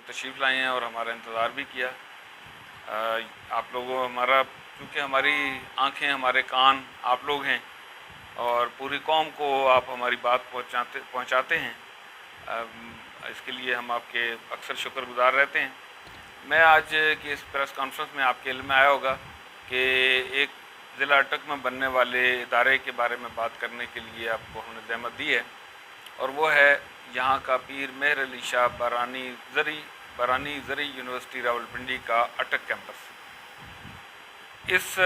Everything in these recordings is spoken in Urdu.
تشریف لائے ہیں اور ہمارا انتظار بھی کیا۔ آپ لوگوں ہمارا کیونکہ ہماری آنکھیں ہمارے کان آپ لوگ ہیں اور پوری قوم کو آپ ہماری بات پہنچاتے ہیں، اس کے لیے ہم آپ کے اکثر شکر گزار رہتے ہیں۔ میں آج کی اس پریس کانفرنس میں آپ کے علم میں آیا ہوگا کہ ایک ضلع اٹک میں بننے والے ادارے کے بارے میں بات کرنے کے لیے آپ کو ہم نے زحمت دی ہے، اور وہ ہے یہاں کا پیر مہر علی شاہ بارانی زرعی یونیورسٹی راولپنڈی کا اٹک کیمپس۔ اس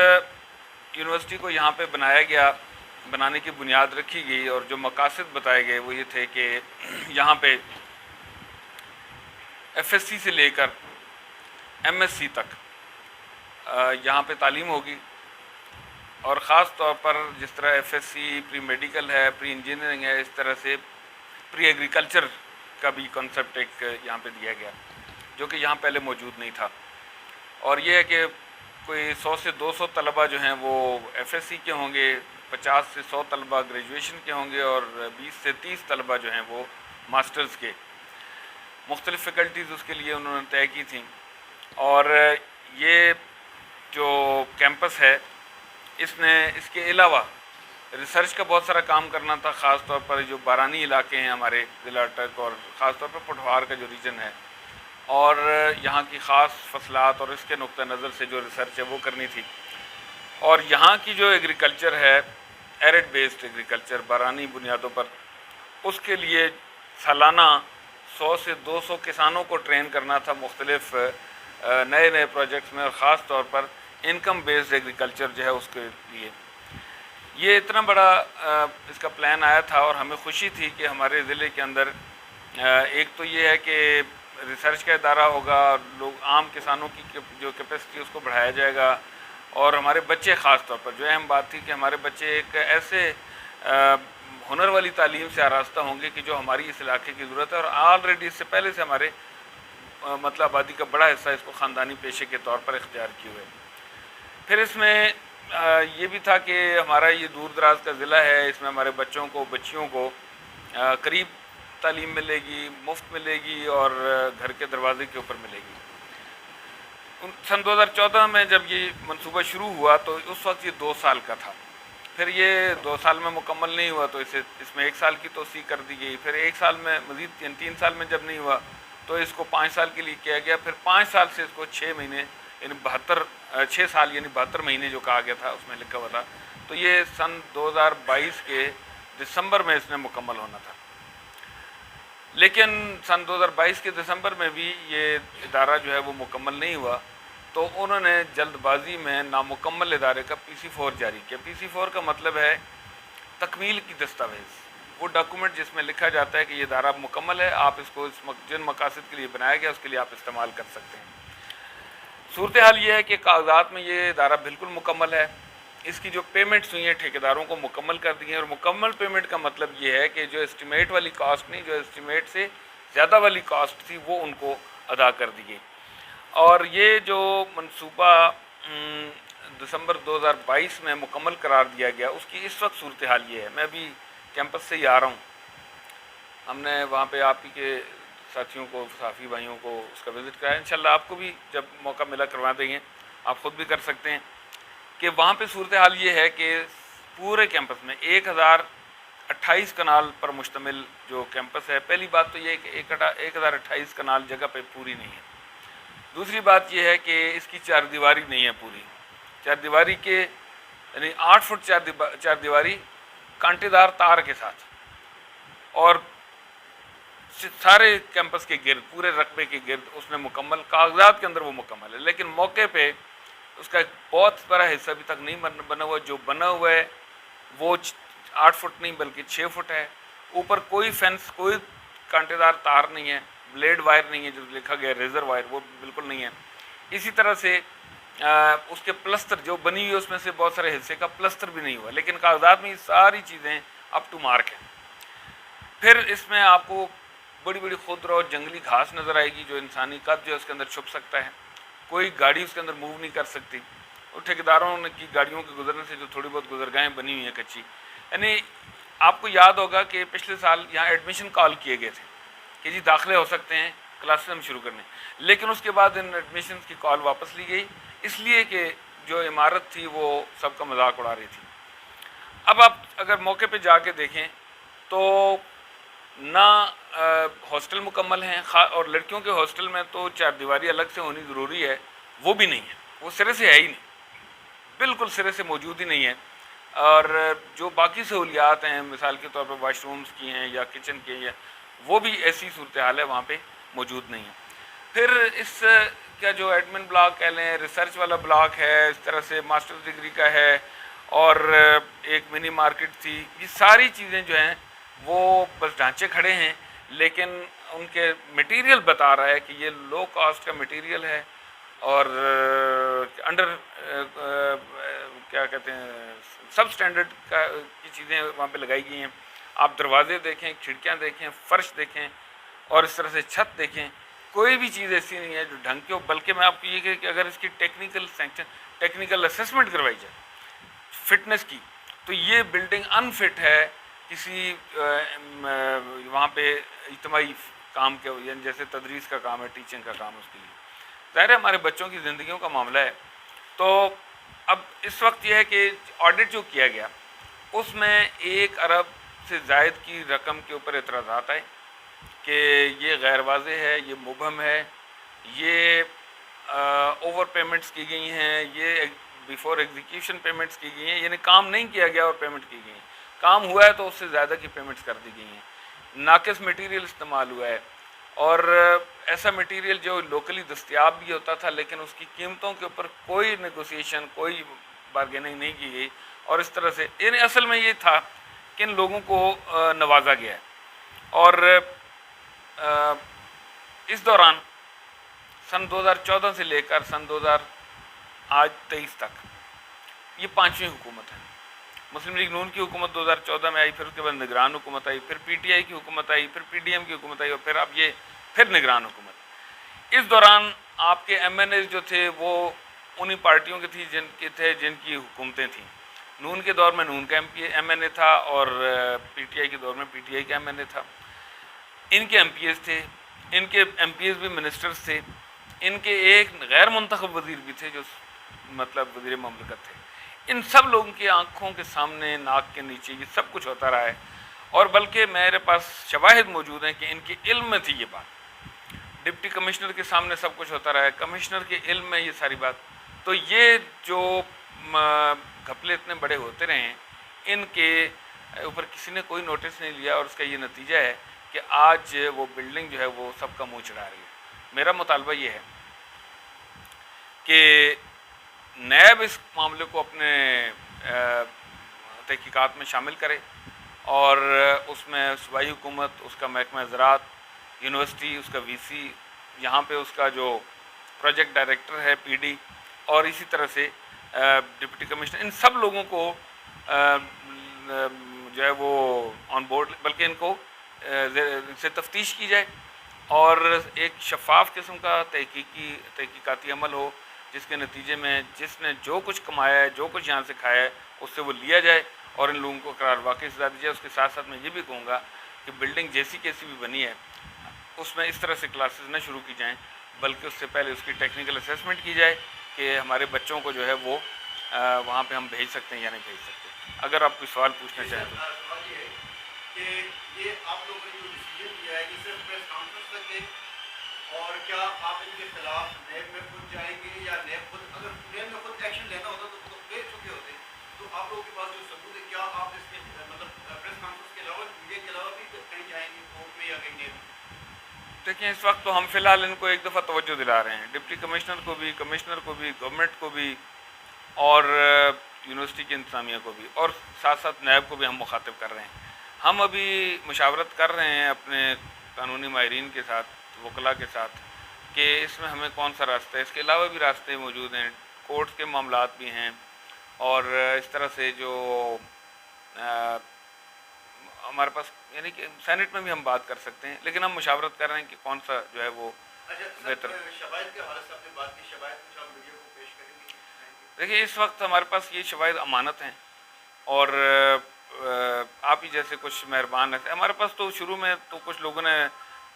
یونیورسٹی کو یہاں پہ بنانے کی بنیاد رکھی گئی، اور جو مقاصد بتائے گئے وہ یہ تھے کہ یہاں پہ ایف ایس سی سے لے کر ایم ایس سی تک یہاں پہ تعلیم ہوگی، اور خاص طور پر جس طرح F S C pre medical ہے، پری انجینئرنگ ہے، اس طرح سے پری ایگریکلچر کا بھی کنسیپٹ ایک یہاں پہ دیا گیا جو کہ یہاں پہلے موجود نہیں تھا۔ اور یہ ہے کہ کوئی 100 سے 200 طلبہ جو ہیں وہ ایف ایس سی کے ہوں گے، 50 سے 100 طلبہ گریجویشن کے ہوں گے، اور 20 سے 30 طلبہ جو ہیں وہ ماسٹرز کے۔ مختلف فیکلٹیز اس کے لیے انہوں نے طے کی تھیں، اور یہ جو کیمپس ہے اس کے علاوہ ریسرچ کا بہت سارا کام کرنا تھا، خاص طور پر جو بارانی علاقے ہیں ہمارے ضلع اٹک اور خاص طور پر پٹھوار کا جو ریجن ہے، اور یہاں کی خاص فصلات اور اس کے نقطہ نظر سے جو ریسرچ ہے وہ کرنی تھی۔ اور یہاں کی جو ایگریکلچر ہے، ایرڈ بیسڈ ایگریکلچر بارانی بنیادوں پر، اس کے لیے سالانہ 100 سے 200 کسانوں کو ٹرین کرنا تھا مختلف نئے پروجیکٹس میں، اور خاص طور پر انکم بیسڈ ایگریکلچر جو ہے اس کے لیے۔ یہ اتنا بڑا اس کا پلان آیا تھا، اور ہمیں خوشی تھی کہ ہمارے ضلع کے اندر ایک تو یہ ہے کہ ریسرچ کا ادارہ ہوگا، لوگ عام کسانوں کی جو کیپیسٹی اس کو بڑھایا جائے گا، اور ہمارے بچے خاص طور پر جو اہم بات تھی کہ ہمارے بچے ایک ایسے ہنر والی تعلیم سے آراستہ ہوں گے کہ جو ہماری اس علاقے کی ضرورت ہے، اور آلریڈی اس سے پہلے سے ہمارے مطلب آبادی کا بڑا حصہ اس کو خاندانی پیشے کے طور پر اختیار کیے ہوئے۔ پھر اس میں یہ بھی تھا کہ ہمارا یہ دور دراز کا ضلع ہے، اس میں ہمارے بچیوں کو قریب تعلیم ملے گی، مفت ملے گی، اور گھر کے دروازے کے اوپر ملے گی۔ سن 2014 میں جب یہ منصوبہ شروع ہوا تو اس وقت یہ 2 سال کا تھا، پھر یہ 2 سال میں مکمل نہیں ہوا تو اس میں 1 سال کی توسیع کر دی گئی، پھر 1 سال میں مزید 3 سال میں جب نہیں ہوا تو اس کو 5 سال کے لیے کیا گیا، پھر 5 سال سے اس کو 6 مہینے یعنی 6 سال یعنی 72 مہینے جو کہا گیا تھا اس میں لکھا ہوا تھا، تو یہ سن 2022 کے دسمبر میں اس نے مکمل ہونا تھا۔ لیکن سن 2022 کے دسمبر میں بھی یہ ادارہ جو ہے وہ مکمل نہیں ہوا، تو انہوں نے جلد بازی میں نامکمل ادارے کا PC4 جاری کیا۔ PC4 کا مطلب ہے تکمیل کی دستاویز، وہ ڈاکومنٹ جس میں لکھا جاتا ہے کہ یہ ادارہ مکمل ہے، آپ اس کو جن مقاصد کے لیے بنایا گیا اس کے لیے آپ استعمال کر سکتے ہیں۔ صورتحال یہ ہے کہ کاغذات میں یہ ادارہ بالکل مکمل ہے، اس کی جو پیمنٹس ہوئی ہیں ٹھیکیداروں کو مکمل کر دی ہیں، اور مکمل پیمنٹ کا مطلب یہ ہے کہ جو اسٹیمیٹ والی کاسٹ نہیں، جو اسٹیمیٹ سے زیادہ والی کاسٹ تھی وہ ان کو ادا کر دی گئی۔ اور یہ جو منصوبہ دسمبر 2022 میں مکمل قرار دیا گیا، اس کی اس وقت صورتحال یہ ہے، میں ابھی کیمپس سے ہی آ رہا ہوں، ہم نے وہاں پہ آپ ہی کے ساتھیوں کو، صحافی بھائیوں کو اس کا وزٹ کرایا، انشاءاللہ آپ کو بھی جب موقع ملا کروا دیں گے، آپ خود بھی کر سکتے ہیں، کہ وہاں پہ صورتحال یہ ہے کہ پورے کیمپس میں 1028 کنال پر مشتمل جو کیمپس ہے، پہلی بات تو یہ ہے کہ 1028 کنال جگہ پہ پوری نہیں ہے۔ دوسری بات یہ ہے کہ اس کی 4 دیواری نہیں ہے پوری، 4 دیواری کے یعنی 8 فٹ 4 دیواری کانٹے دار تار کے ساتھ، اور سارے کیمپس کے گرد، پورے رقبے کے گرد اس میں مکمل کاغذات کے اندر وہ مکمل ہے، لیکن موقع پہ اس کا ایک بہت بڑا حصہ ابھی تک نہیں بنا ہوا، جو بنا ہوا ہے وہ 8 فٹ نہیں بلکہ 6 فٹ ہے، اوپر کوئی فینس، کوئی کانٹے دار تار نہیں ہے، بلیڈ وائر نہیں ہے جو لکھا گیا ریزر وائر، وہ بالکل نہیں ہے۔ اسی طرح سے اس کے پلستر جو بنی ہوئی ہے اس میں سے بہت سارے حصے کا پلستر بھی نہیں ہوا، لیکن کاغذات میں یہ ساری چیزیں اپ ٹو مارک ہیں۔ پھر اس میں آپ کو بڑی بڑی خضر اور جنگلی گھاس نظر آئے گی، جو انسانی قد جو ہے اس کے اندر چھپ سکتا ہے، کوئی گاڑی اس کے اندر موو نہیں کر سکتی، اور ٹھیکیداروں نے کی گاڑیوں کے گزرنے سے جو تھوڑی بہت گزرگاہیں بنی ہوئی ہیں کچی، یعنی آپ کو یاد ہوگا کہ پچھلے سال یہاں ایڈمیشن کال کیے گئے تھے کہ جی داخلے ہو سکتے ہیں، کلاسز ہم شروع کرنے. لیکن اس کے بعد ان ایڈمیشنز کی کال واپس لی گئی اس لیے کہ جو عمارت تھی وہ سب کا مذاق اڑا رہی تھی. اب آپ اگر موقع پہ جا کے دیکھیں تو نہ ہاسٹل مکمل ہیں، اور لڑکیوں کے ہاسٹل میں تو چار دیواری الگ سے ہونی ضروری ہے، وہ بھی نہیں ہے، وہ سرے سے ہے ہی نہیں، بالکل سرے سے موجود ہی نہیں ہے. اور جو باقی سہولیات ہیں مثال کے طور پہ واش رومز کی ہیں یا کچن کی ہیں، وہ بھی ایسی صورتحال ہے وہاں پہ موجود نہیں ہے. پھر اس کا جو ایڈمن بلاک کہہ لیں، ریسرچ والا بلاک ہے، اس طرح سے ماسٹر ڈگری کا ہے، اور ایک منی مارکیٹ تھی. یہ ساری چیزیں جو ہیں وہ بس ڈھانچے کھڑے ہیں، لیکن ان کے مٹیریل بتا رہا ہے کہ یہ لو کاسٹ کا مٹیریل ہے اور انڈر کیا کہتے ہیں سب اسٹینڈرڈ کی چیزیں وہاں پہ لگائی گئی ہیں. آپ دروازے دیکھیں، کھڑکیاں دیکھیں، فرش دیکھیں اور اس طرح سے چھت دیکھیں، کوئی بھی چیز ایسی نہیں ہے جو ڈھنگ کی ہو. بلکہ میں آپ کو یہ کہ اگر اس کی ٹیکنیکل اسسمنٹ کروائی جائے فٹنس کی، تو یہ بلڈنگ انفٹ ہے کسی وہاں پہ اجتماعی کام کے، یعنی جیسے تدریس کا کام ہے، ٹیچنگ کا کام ہے، اس کے لیے ظاہر ہے ہمارے بچوں کی زندگیوں کا معاملہ ہے. تو اب اس وقت یہ ہے کہ آڈٹ جو کیا گیا اس میں 1 ارب سے زائد کی رقم کے اوپر اعتراضات آئے کہ یہ غیر واضح ہے، یہ مبہم ہے، یہ اوور پیمنٹس کی گئی ہیں، یہ بیفور ایگزیکیوشن پیمنٹس کی گئی ہیں، یعنی کام نہیں کیا گیا اور پیمنٹ کی گئی ہیں، کام ہوا ہے تو اس سے زیادہ کی پیمنٹس کر دی گئی ہیں، ناقص مٹیریل استعمال ہوا ہے، اور ایسا مٹیریل جو لوکلی دستیاب بھی ہوتا تھا لیکن اس کی قیمتوں کے اوپر کوئی نیگوسیشن، کوئی بارگیننگ نہیں کی گئی. اور اس طرح سے یعنی اصل میں یہ تھا کہ ان لوگوں کو نوازا گیا ہے. اور اس دوران سن 2014 سے لے کر سن 2023 تک یہ 5ویں حکومت ہے. مسلم لیگ نون کی حکومت 2014 میں آئی، پھر اس کے بعد نگران حکومت آئی، پھر پی ٹی آئی کی حکومت آئی، پھر پی ڈی ایم کی حکومت آئی، اور پھر اب یہ پھر نگران حکومت. اس دوران آپ کے ایم این اے جو تھے وہ انہی پارٹیوں کے تھے جن کی حکومتیں تھیں. نون کے دور میں نون کا ایم این اے تھا، اور پی ٹی آئی کے دور میں پی ٹی آئی کا ایم این اے تھا. ان کے ایم پی ایز تھے، ان کے ایم پی ایز بھی منسٹرز تھے، ان کے ایک غیر منتخب وزیر بھی تھے جو مطلب وزیر مملکت تھے. ان سب لوگوں کی آنکھوں کے سامنے، ناک کے نیچے یہ سب کچھ ہوتا رہا ہے. اور بلکہ میرے پاس شواہد موجود ہیں کہ ان کے علم میں تھی یہ بات، ڈپٹی کمشنر کے سامنے سب کچھ ہوتا رہا ہے، کمشنر کے علم میں یہ ساری بات. تو یہ جو گھپلے اتنے بڑے ہوتے رہے ہیں، ان کے اوپر کسی نے کوئی نوٹس نہیں لیا، اور اس کا یہ نتیجہ ہے کہ آج وہ بلڈنگ جو ہے وہ سب کا منہ چڑھا رہی ہے. میرا مطالبہ یہ ہے کہ نیب اس معاملے کو اپنے تحقیقات میں شامل کرے، اور اس میں صوبائی حکومت، اس کا محکمہ زراعت، یونیورسٹی، اس کا وی سی، یہاں پہ اس کا جو پروجیکٹ ڈائریکٹر ہے پی ڈی، اور اسی طرح سے ڈپٹی کمشنر، ان سب لوگوں کو جو ہے وہ آن بورڈ، بلکہ ان کو سے تفتیش کی جائے اور ایک شفاف قسم کا تحقیقاتی عمل ہو، جس کے نتیجے میں جس نے جو کچھ کمایا ہے، جو کچھ یہاں سے کھایا ہے، اس سے وہ لیا جائے اور ان لوگوں کو قرار واقعی سزا دی جائے. اس کے ساتھ ساتھ میں یہ بھی کہوں گا کہ بلڈنگ جیسی کیسی بھی بنی ہے اس میں اس طرح سے کلاسز نہ شروع کی جائیں، بلکہ اس سے پہلے اس کی ٹیکنیکل اسیسمنٹ کی جائے کہ ہمارے بچوں کو جو ہے وہ وہاں پہ ہم بھیج سکتے ہیں یا نہیں بھیج سکتے. اگر آپ کوئی سوال پوچھنا چاہیں تو. سوال یہ ہے کہ یہ آپ لوگوں نے جو ڈیسیجن لیا ہے یہ صرف پریس کانفرنس تک ہے، اور کیا آپ ان کے خلاف نیب میں خود جائیں گے، یا نیب خود، اگر نیب میں خود ایکشن لینا ہوتا تو خود لے چکے ہوتے، تو آپ لوگوں کے پاس جو ثبوت ہے کیا آپ اس کے مطلب پریس کانفرنس کے علاوہ میڈیا کے علاوہ بھی کہیں جائیں گے کورٹ میں یا کہیں نیب؟ دیکھیں اس وقت تو ہم فی الحال ان کو ایک دفعہ توجہ دلا رہے ہیں، ڈپٹی کمشنر کو بھی، کمشنر کو بھی، گورنمنٹ کو بھی، اور یونیورسٹی کی انتظامیہ کو بھی، اور ساتھ ساتھ نیب کو بھی ہم مخاطب کر رہے ہیں. ہم ابھی مشاورت کر رہے ہیں اپنے قانونی ماہرین کے ساتھ، وکلاء کے ساتھ، کہ اس میں ہمیں کون سا راستہ ہے. اس کے علاوہ بھی راستے موجود ہیں، کورٹ کے معاملات بھی ہیں، اور اس طرح سے جو ہمارے پاس یعنی کہ سینٹ میں بھی ہم بات کر سکتے ہیں، لیکن ہم مشاورت کر رہے ہیں کہ کون سا جو ہے وہ بہتر. شواہد کے حوالے سے آپ نے بات کی، شواہد کچھ آپ میڈیا کو پیش کریں گے؟ دیکھیے اس وقت ہمارے پاس یہ شواہد امانت ہیں، اور آپ ہی جیسے کچھ مہربان ہیں. ہمارے پاس تو شروع میں تو کچھ لوگوں نے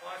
5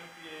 MPA